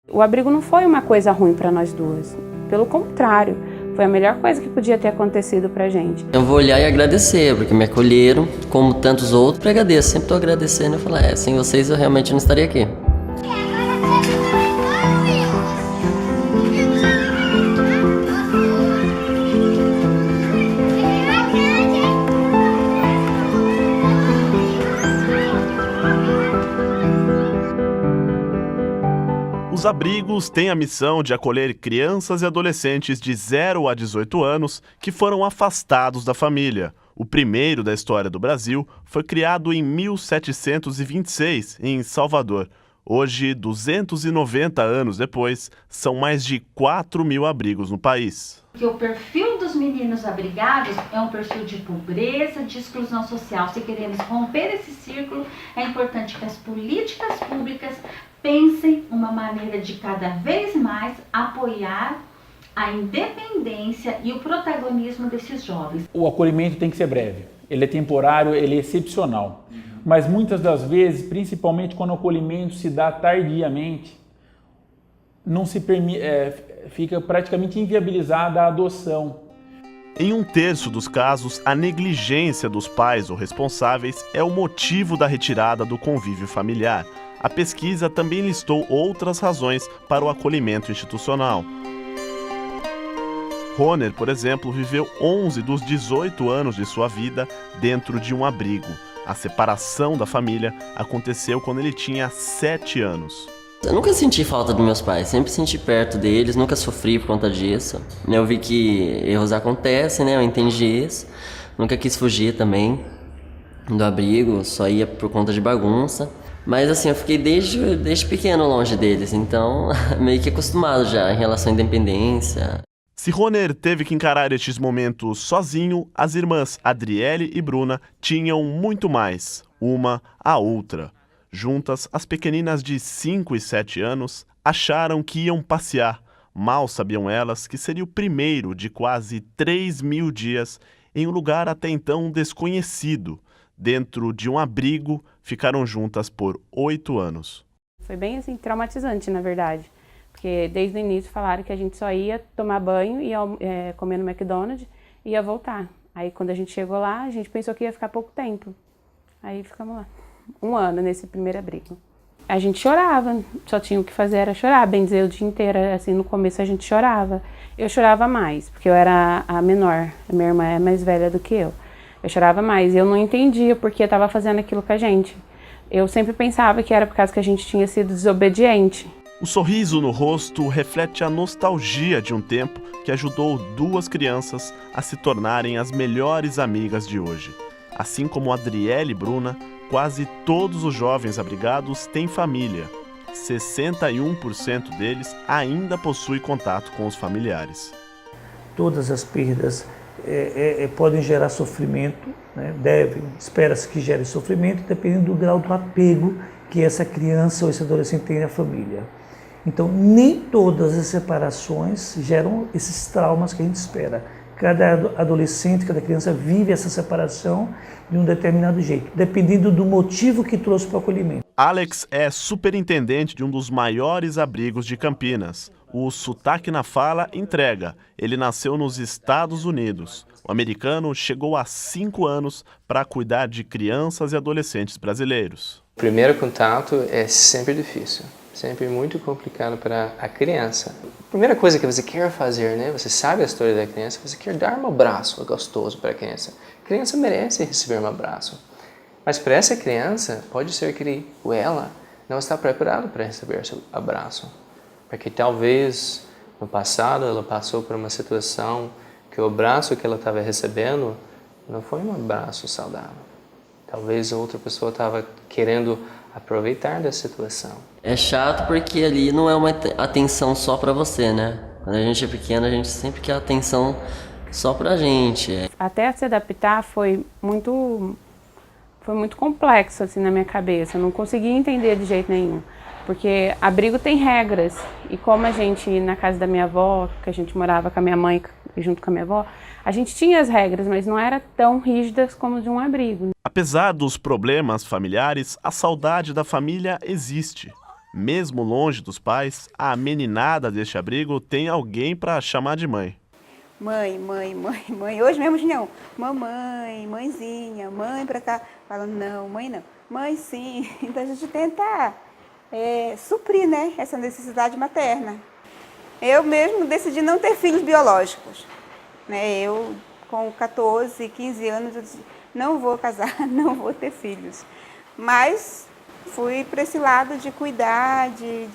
O abrigo não foi uma coisa ruim para nós duas, pelo contrário, foi a melhor coisa que podia ter acontecido pra gente. Eu vou olhar e agradecer, porque me acolheram, como tantos outros, eu agradeço, sempre estou agradecendo, eu falo, sem vocês eu realmente não estaria aqui. Os abrigos têm a missão de acolher crianças e adolescentes de 0 a 18 anos que foram afastados da família. O primeiro da história do Brasil foi criado em 1726, em Salvador. Hoje, 290 anos depois, são mais de 4.000 abrigos no país. Que o perfil dos meninos abrigados é um perfil de pobreza, de exclusão social. Se queremos romper esse círculo, é importante que as políticas públicas pensem uma maneira de cada vez mais apoiar a independência e o protagonismo desses jovens. O acolhimento tem que ser breve, ele é temporário, ele é excepcional. Mas muitas das vezes, principalmente quando o acolhimento se dá tardiamente, não se fica praticamente inviabilizada a adoção. Em 1/3 dos casos, a negligência dos pais ou responsáveis é o motivo da retirada do convívio familiar. A pesquisa também listou outras razões para o acolhimento institucional. Roner, por exemplo, viveu 11 dos 18 anos de sua vida dentro de um abrigo. A separação da família aconteceu quando ele tinha 7 anos. Eu nunca senti falta dos meus pais, sempre senti perto deles, nunca sofri por conta disso. Eu vi que erros acontecem, né? Eu entendi isso. Nunca quis fugir também do abrigo, só ia por conta de bagunça. Mas assim, eu fiquei desde pequeno longe deles, então meio que acostumado já em relação à independência. Se Roner teve que encarar estes momentos sozinho, as irmãs Adriele e Bruna tinham muito mais, uma a outra. Juntas, as pequeninas de 5 e 7 anos acharam que iam passear. Mal sabiam elas que seria o primeiro de quase 3.000 dias em um lugar até então desconhecido. Dentro de um abrigo, ficaram juntas por 8 anos. Foi bem assim, traumatizante, na verdade. Porque desde o início falaram que a gente só ia tomar banho, ia comer no McDonald's e ia voltar. Aí quando a gente chegou lá, a gente pensou que ia ficar pouco tempo. Aí ficamos lá, 1 ano nesse primeiro abrigo. A gente chorava, só tinha o que fazer era chorar, bem dizer, o dia inteiro. Assim, no começo a gente chorava. Eu chorava mais, porque eu era a menor, a minha irmã é mais velha do que eu. Eu chorava mais e eu não entendia por que estava fazendo aquilo com a gente. Eu sempre pensava que era por causa que a gente tinha sido desobediente. O sorriso no rosto reflete a nostalgia de um tempo que ajudou 2 crianças a se tornarem as melhores amigas de hoje. Assim como Adriele e Bruna, quase todos os jovens abrigados têm família. 61% deles ainda possuem contato com os familiares. Todas as perdas podem gerar sofrimento, né? Espera-se que gere sofrimento, dependendo do grau do apego que essa criança ou esse adolescente tem à família. Então, nem todas as separações geram esses traumas que a gente espera. Cada adolescente, cada criança vive essa separação de um determinado jeito, dependendo do motivo que trouxe para o acolhimento. Alex é superintendente de um dos maiores abrigos de Campinas. O sotaque na fala entrega. Ele nasceu nos Estados Unidos. O americano chegou há 5 anos para cuidar de crianças e adolescentes brasileiros. O primeiro contato é sempre difícil, sempre muito complicado para a criança. A primeira coisa que você quer fazer, né? Você sabe a história da criança, você quer dar um abraço gostoso para a criança. A criança merece receber um abraço. Mas para essa criança, pode ser que ele ou ela não está preparado para receber esse abraço. Porque talvez no passado ela passou por uma situação que o abraço que ela estava recebendo não foi um abraço saudável. Talvez outra pessoa estava querendo aproveitar da situação. É chato porque ali não é uma atenção só pra você, né? Quando a gente é pequeno, a gente sempre quer atenção só pra gente. Até se adaptar foi muito complexo assim na minha cabeça. Eu não conseguia entender de jeito nenhum. Porque abrigo tem regras. E como a gente, na casa da minha avó, que a gente morava com a minha mãe junto com a minha avó, a gente tinha as regras, mas não era tão rígidas como de um abrigo. Apesar dos problemas familiares, a saudade da família existe. Mesmo longe dos pais, a meninada deste abrigo tem alguém para chamar de mãe. Mãe, mãe, mãe, mãe. Hoje mesmo, não. Mamãe, mãezinha, mãe pra cá. Falando, não, mãe não. Mãe sim. Então a gente tenta suprir, né, essa necessidade materna. Eu mesmo decidi não ter filhos biológicos. Né? Eu, com 14, 15 anos, eu disse, não vou casar, não vou ter filhos. Mas fui para esse lado de cuidar, de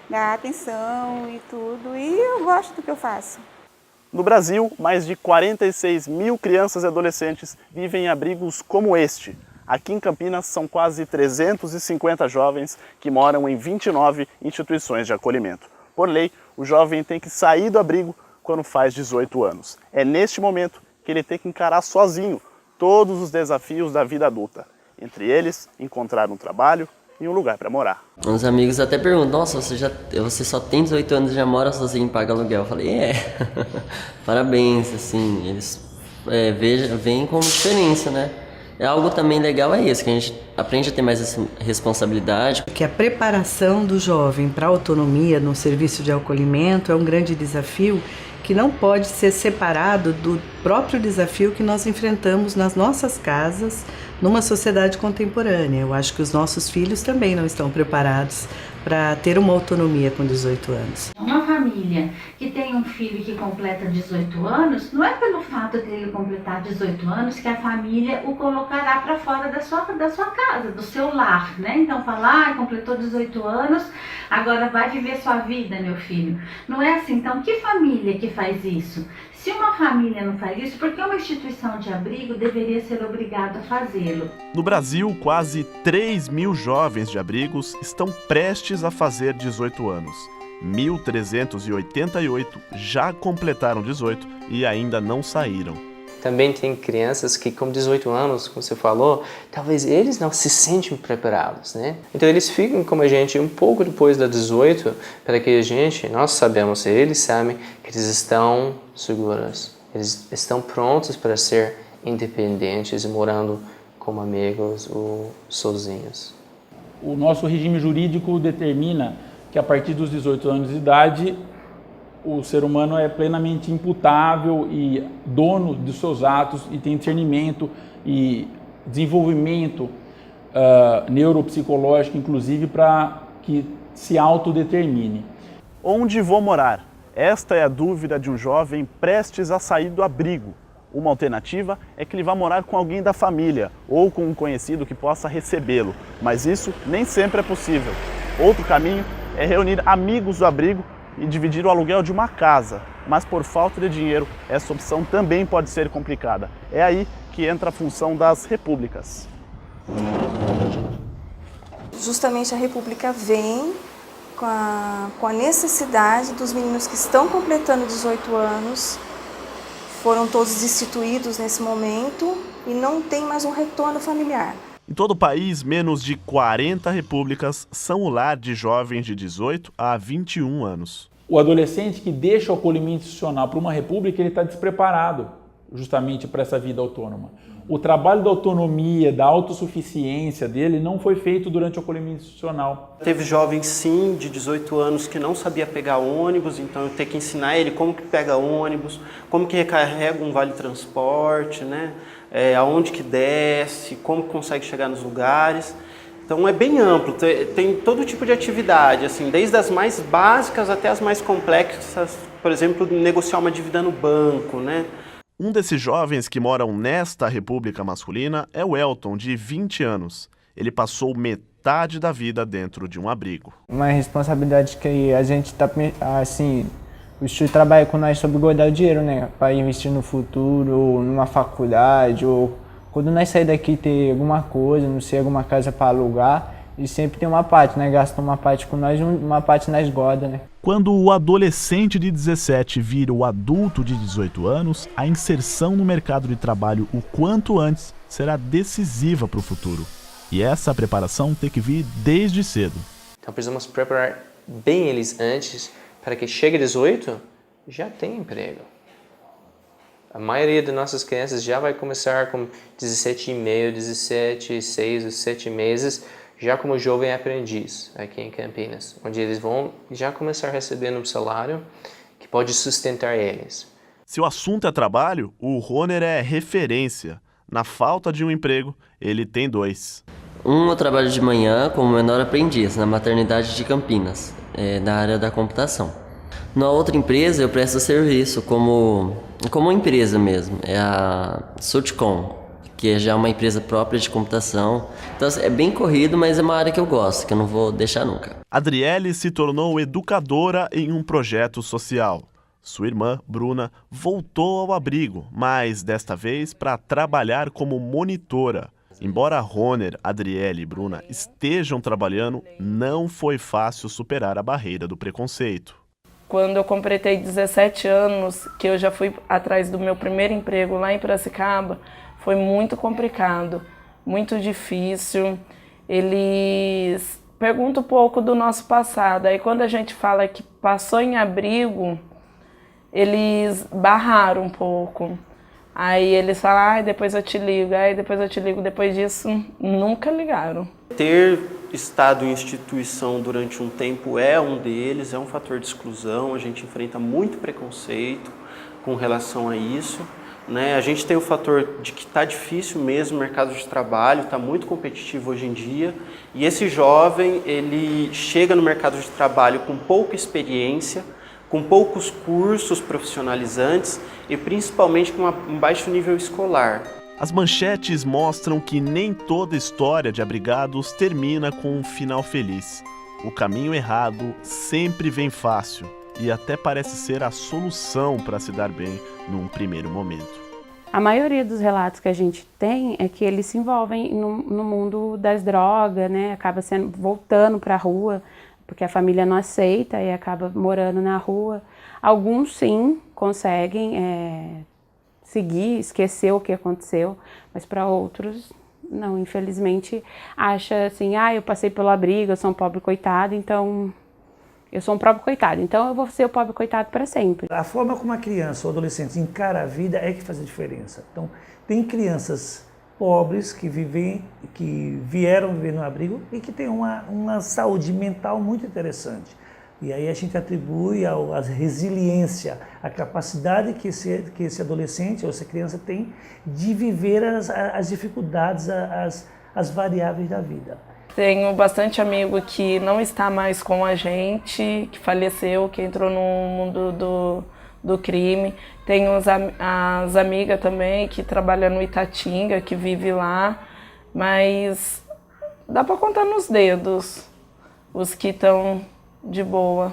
dar atenção e tudo. E eu gosto do que eu faço. No Brasil, mais de 46 mil crianças e adolescentes vivem em abrigos como este. Aqui em Campinas, são quase 350 jovens que moram em 29 instituições de acolhimento. Por lei, o jovem tem que sair do abrigo quando faz 18 anos. É neste momento que ele tem que encarar sozinho todos os desafios da vida adulta. Entre eles, encontrar um trabalho e um lugar para morar. Uns amigos até perguntam, nossa, você só tem 18 anos e já mora sozinho e paga aluguel. Eu falei, parabéns, assim, eles veem como diferença, né? É algo também legal é isso, que a gente aprende a ter mais essa responsabilidade. Que a preparação do jovem para a autonomia no serviço de acolhimento é um grande desafio que não pode ser separado do próprio desafio que nós enfrentamos nas nossas casas, numa sociedade contemporânea. Eu acho que os nossos filhos também não estão preparados para ter uma autonomia com 18 anos. Uma família que tem um filho que completa 18 anos, não é pelo fato de ele completar 18 anos que a família o colocará para fora da sua casa, do seu lar, né? Então falar, completou 18 anos, agora vai viver sua vida, meu filho. Não é assim. Então, que família que faz isso? Se uma família não faz isso, por que uma instituição de abrigo deveria ser obrigada a fazê-lo? No Brasil, quase 3 mil jovens de abrigos estão prestes a fazer 18 anos. 1.388 já completaram 18 e ainda não saíram. Também tem crianças que com 18 anos, como você falou, talvez eles não se sentem preparados, né? Então eles ficam como a gente um pouco depois da 18, para que nós sabemos, eles sabem que eles estão seguros, eles estão prontos para ser independentes e morando como amigos ou sozinhos. O nosso regime jurídico determina que a partir dos 18 anos de idade, o ser humano é plenamente imputável e dono dos seus atos e tem discernimento e desenvolvimento neuropsicológico, inclusive, para que se autodetermine. Onde vou morar? Esta é a dúvida de um jovem prestes a sair do abrigo. Uma alternativa é que ele vá morar com alguém da família ou com um conhecido que possa recebê-lo, mas isso nem sempre é possível. Outro caminho é reunir amigos do abrigo e dividir o aluguel de uma casa, mas por falta de dinheiro, essa opção também pode ser complicada. É aí que entra a função das repúblicas. Justamente a República vem com a necessidade dos meninos que estão completando 18 anos, foram todos destituídos nesse momento e não tem mais um retorno familiar. Em todo o país, menos de 40 repúblicas são o lar de jovens de 18 a 21 anos. O adolescente que deixa o acolhimento institucional para uma república, ele está despreparado justamente para essa vida autônoma. O trabalho da autonomia, da autossuficiência dele não foi feito durante o acolhimento institucional. Teve jovens, sim, de 18 anos que não sabia pegar ônibus, então eu tenho que ensinar ele como que pega ônibus, como que recarrega um vale-transporte, né? Aonde que desce, como consegue chegar nos lugares. Então é bem amplo, tem todo tipo de atividade, assim, desde as mais básicas até as mais complexas, por exemplo, negociar uma dívida no banco, né? Um desses jovens que moram nesta república masculina é o Elton, de 20 anos. Ele passou metade da vida dentro de um abrigo. Uma responsabilidade que a gente está, assim, o Instituto trabalha com nós sobre guardar o dinheiro, né? Para investir no futuro, ou numa faculdade, ou quando nós sair daqui ter alguma coisa, não sei, alguma casa para alugar, e sempre tem uma parte, né? Gasta uma parte com nós e uma parte nós guarda, né? Quando o adolescente de 17 vira o adulto de 18 anos, a inserção no mercado de trabalho o quanto antes será decisiva para o futuro. E essa preparação tem que vir desde cedo. Então precisamos preparar bem eles antes, para que chegue a 18, já tem emprego. A maioria de nossas crianças já vai começar com 17,5, 17, 6, 7 meses, já como jovem aprendiz aqui em Campinas, onde eles vão já começar recebendo um salário que pode sustentar eles. Se o assunto é trabalho, o Roner é referência. Na falta de um emprego, ele tem 2. Eu trabalho de manhã como menor aprendiz na maternidade de Campinas, na área da computação. Na outra empresa eu presto serviço como empresa mesmo, é a Sutcom, que é já uma empresa própria de computação. Então é bem corrido, mas é uma área que eu gosto, que eu não vou deixar nunca. Adriele se tornou educadora em um projeto social. Sua irmã, Bruna, voltou ao abrigo, mas desta vez para trabalhar como monitora. Embora Roner, Adriele e Bruna estejam trabalhando, não foi fácil superar a barreira do preconceito. Quando eu completei 17 anos, que eu já fui atrás do meu primeiro emprego lá em Piracicaba, foi muito complicado, muito difícil. Eles perguntam um pouco do nosso passado. Aí quando a gente fala que passou em abrigo, eles barraram um pouco. Aí eles falam, depois eu te ligo, depois eu te ligo. Depois disso, nunca ligaram. Ter estado em instituição durante um tempo é um deles, é um fator de exclusão. A gente enfrenta muito preconceito com relação a isso, né? A gente tem o fator de que está difícil mesmo o mercado de trabalho, está muito competitivo hoje em dia. E esse jovem, ele chega no mercado de trabalho com pouca experiência, com poucos cursos profissionalizantes e principalmente com um baixo nível escolar. As manchetes mostram que nem toda história de abrigados termina com um final feliz. O caminho errado sempre vem fácil e até parece ser a solução para se dar bem num primeiro momento. A maioria dos relatos que a gente tem é que eles se envolvem no mundo das drogas, né? Acaba voltando para a rua, porque a família não aceita e acaba morando na rua. Alguns sim conseguem seguir, esquecer o que aconteceu, mas para outros não, infelizmente acha assim, eu passei pelo abrigo, eu sou um pobre coitado, então eu sou um pobre coitado, então eu vou ser o pobre coitado para sempre. A forma como a criança ou adolescente encara a vida é que faz a diferença. Então, tem crianças pobres que vieram viver no abrigo e que têm uma saúde mental muito interessante. E aí a gente atribui a resiliência, a capacidade que esse adolescente ou essa criança tem de viver as dificuldades, as variáveis da vida. Tenho bastante amigo que não está mais com a gente, que faleceu, que entrou no mundo do crime. Tenho as amigas também que trabalham no Itatinga, que vive lá, mas dá para contar nos dedos os que estão de boa.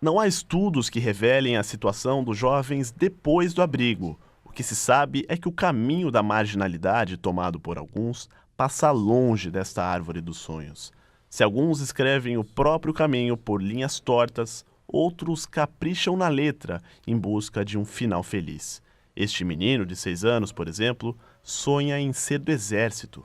Não há estudos que revelem a situação dos jovens depois do abrigo. O que se sabe é que o caminho da marginalidade tomado por alguns passa longe desta árvore dos sonhos. Se alguns escrevem o próprio caminho por linhas tortas, outros capricham na letra em busca de um final feliz. Este menino de 6 anos, por exemplo, sonha em ser do exército.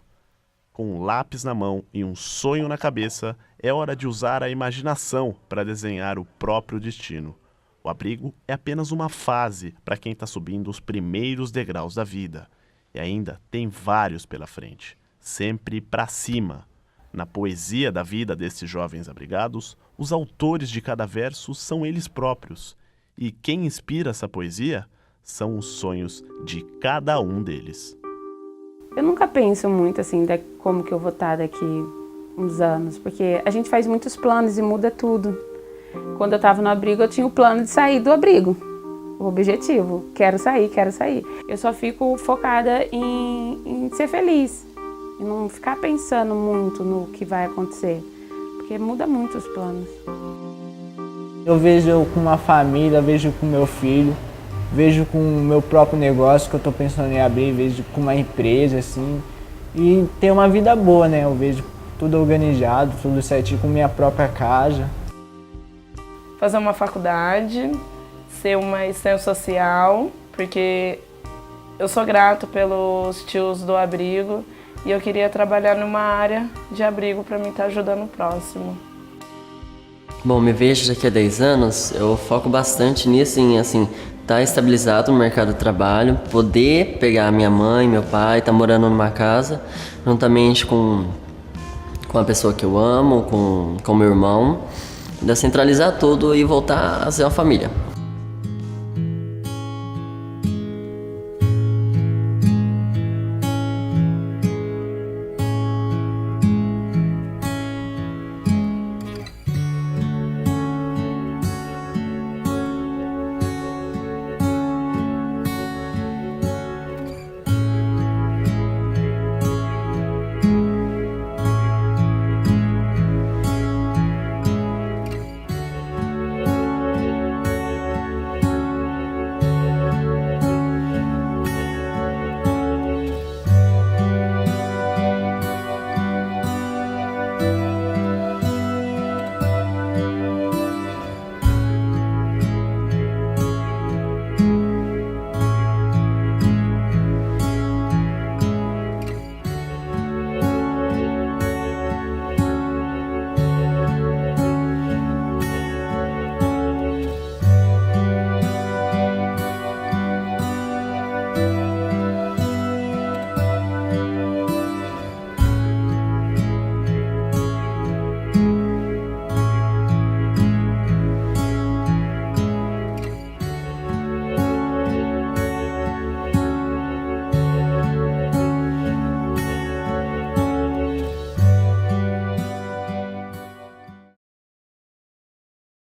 Com um lápis na mão e um sonho na cabeça, é hora de usar a imaginação para desenhar o próprio destino. O abrigo é apenas uma fase para quem está subindo os primeiros degraus da vida. E ainda tem vários pela frente, sempre para cima. Na poesia da vida desses jovens abrigados, os autores de cada verso são eles próprios. E quem inspira essa poesia são os sonhos de cada um deles. Eu nunca penso muito assim, como que eu vou estar daqui uns anos, porque a gente faz muitos planos e muda tudo. Quando eu estava no abrigo, eu tinha o plano de sair do abrigo. O objetivo, quero sair. Eu só fico focada em ser feliz. E não ficar pensando muito no que vai acontecer, porque muda muito os planos. Eu vejo eu com uma família, vejo com meu filho, vejo com o meu próprio negócio que eu estou pensando em abrir, vejo com uma empresa, assim, e ter uma vida boa, né? Eu vejo tudo organizado, tudo certinho, com minha própria casa. Fazer uma faculdade, ser uma assistente social, porque eu sou grato pelos tios do abrigo e eu queria trabalhar numa área de abrigo para mim estar ajudando o próximo. Bom, me vejo daqui a 10 anos, eu foco bastante nisso, em assim, estar estabilizado no mercado de trabalho, poder pegar minha mãe, meu pai, estar morando numa casa, juntamente com com a pessoa que eu amo, com meu irmão, descentralizar tudo e voltar a ser uma família.